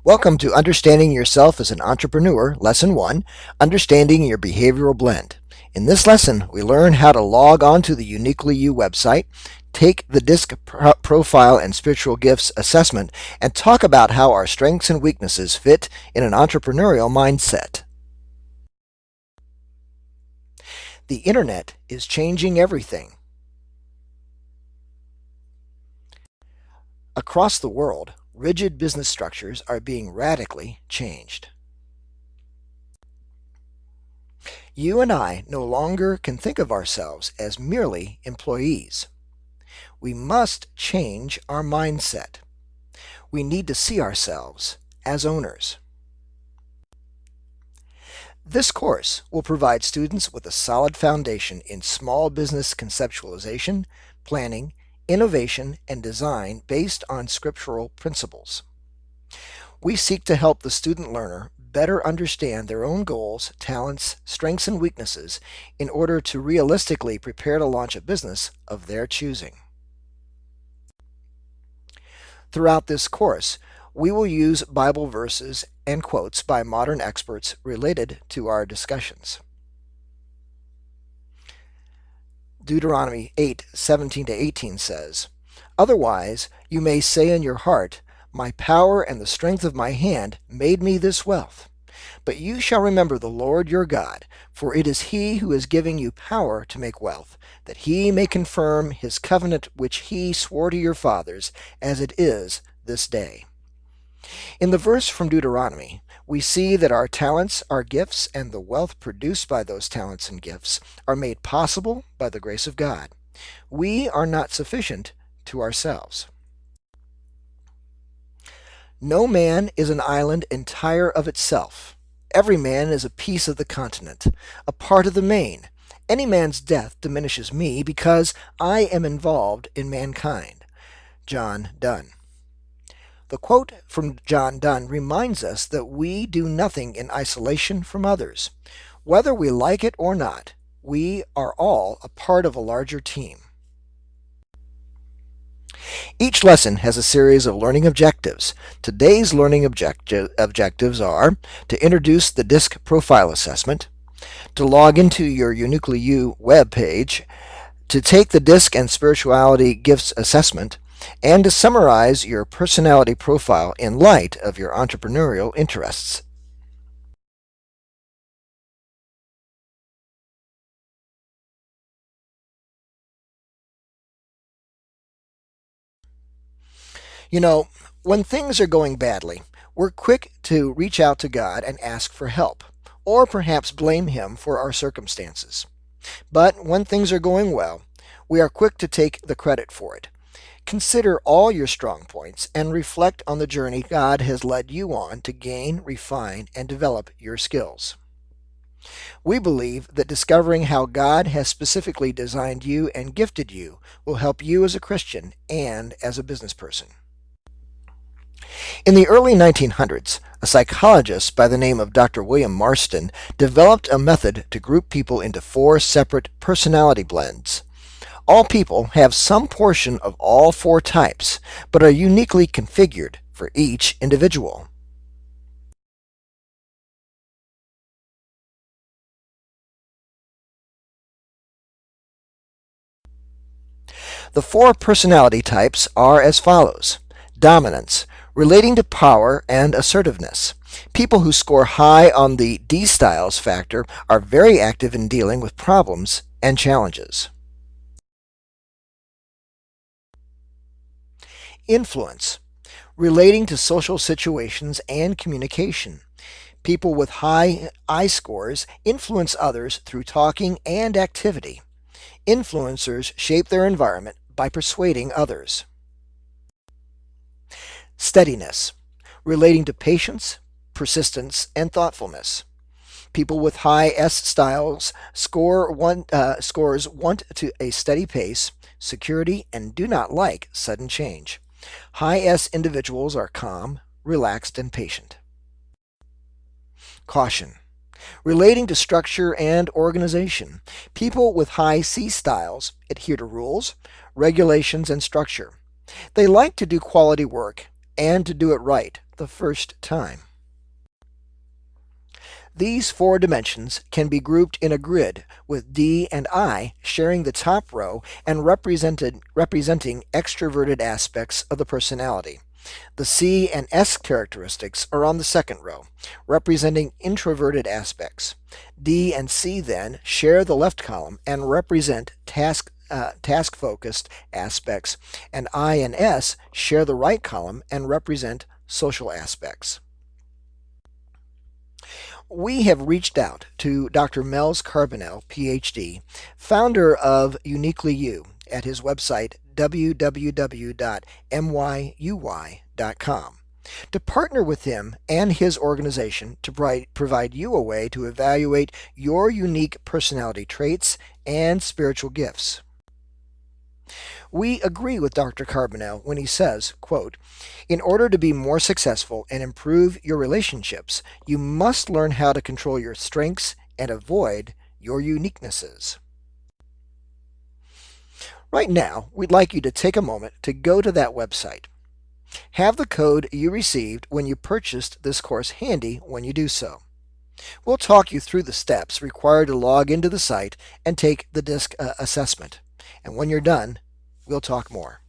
Welcome to Understanding Yourself as an Entrepreneur, Lesson 1, Understanding Your Behavioral Blend. In this lesson, we learn how to log on to the Uniquely You website, take the DISC Profile and Spiritual Gifts assessment, and talk about how our strengths and weaknesses fit in an entrepreneurial mindset. The Internet is changing everything. Across the world, rigid business structures are being radically changed. You and I no longer can think of ourselves as merely employees. We must change our mindset. We need to see ourselves as owners. This course will provide students with a solid foundation in small business conceptualization, planning, innovation, and design based on scriptural principles. We seek to help the student learner better understand their own goals, talents, strengths, and weaknesses in order to realistically prepare to launch a business of their choosing. Throughout this course, we will use Bible verses and quotes by modern experts related to our discussions. Deuteronomy 8:17-18 says, "Otherwise you may say in your heart, My power and the strength of my hand made me this wealth. But you shall remember the Lord your God, for it is he who is giving you power to make wealth, that he may confirm his covenant which he swore to your fathers, as it is this day." In the verse from Deuteronomy, we see that our talents, our gifts, and the wealth produced by those talents and gifts are made possible by the grace of God. We are not sufficient to ourselves. No man is an island entire of itself. Every man is a piece of the continent, a part of the main. Any man's death diminishes me because I am involved in mankind. John Donne. The quote from John Donne reminds us that we do nothing in isolation from others. Whether we like it or not, we are all a part of a larger team. Each lesson has a series of learning objectives. Today's learning objectives are to introduce the DISC Profile Assessment, to log into your Uniquely You web page, to take the DISC and Spirituality Gifts Assessment, and to summarize your personality profile in light of your entrepreneurial interests. You know, when things are going badly, we're quick to reach out to God and ask for help, or perhaps blame Him for our circumstances. But when things are going well, we are quick to take the credit for it. Consider all your strong points and reflect on the journey God has led you on to gain, refine, and develop your skills. We believe that discovering how God has specifically designed you and gifted you will help you as a Christian and as a business person. In the early 1900s, a psychologist by the name of Dr. William Marston developed a method to group people into 4 separate personality blends. All people have some portion of all 4 types, but are uniquely configured for each individual. The 4 personality types are as follows. Dominance, relating to power and assertiveness. People who score high on the D styles factor are very active in dealing with problems and challenges. Influence, relating to social situations and communication. People with high I scores influence others through talking and activity. Influencers shape their environment by persuading others. Steadiness, relating to patience, persistence, and thoughtfulness. People with high S styles scores want to a steady pace, security, and do not like sudden change. High S individuals are calm, relaxed, and patient. Caution, relating to structure and organization. People with high C styles adhere to rules, regulations, and structure. They like to do quality work and to do it right, the first time. These four dimensions can be grouped in a grid, with D and I sharing the top row and representing extroverted aspects of the personality. The C and S characteristics are on the second row, representing introverted aspects. D and C then share the left column and represent task-focused aspects, and I and S share the right column and represent social aspects. We have reached out to Dr. Mels Carbonell, PhD, founder of Uniquely You, at his website www.myuy.com, to partner with him and his organization to provide you a way to evaluate your unique personality traits and spiritual gifts. We agree with Dr. Carbonell when he says, quote, "In order to be more successful and improve your relationships, you must learn how to control your strengths and avoid your uniquenesses." Right now, we'd like you to take a moment to go to that website. Have the code you received when you purchased this course handy when you do so. We'll talk you through the steps required to log into the site and take the DISC assessment. And when you're done, we'll talk more.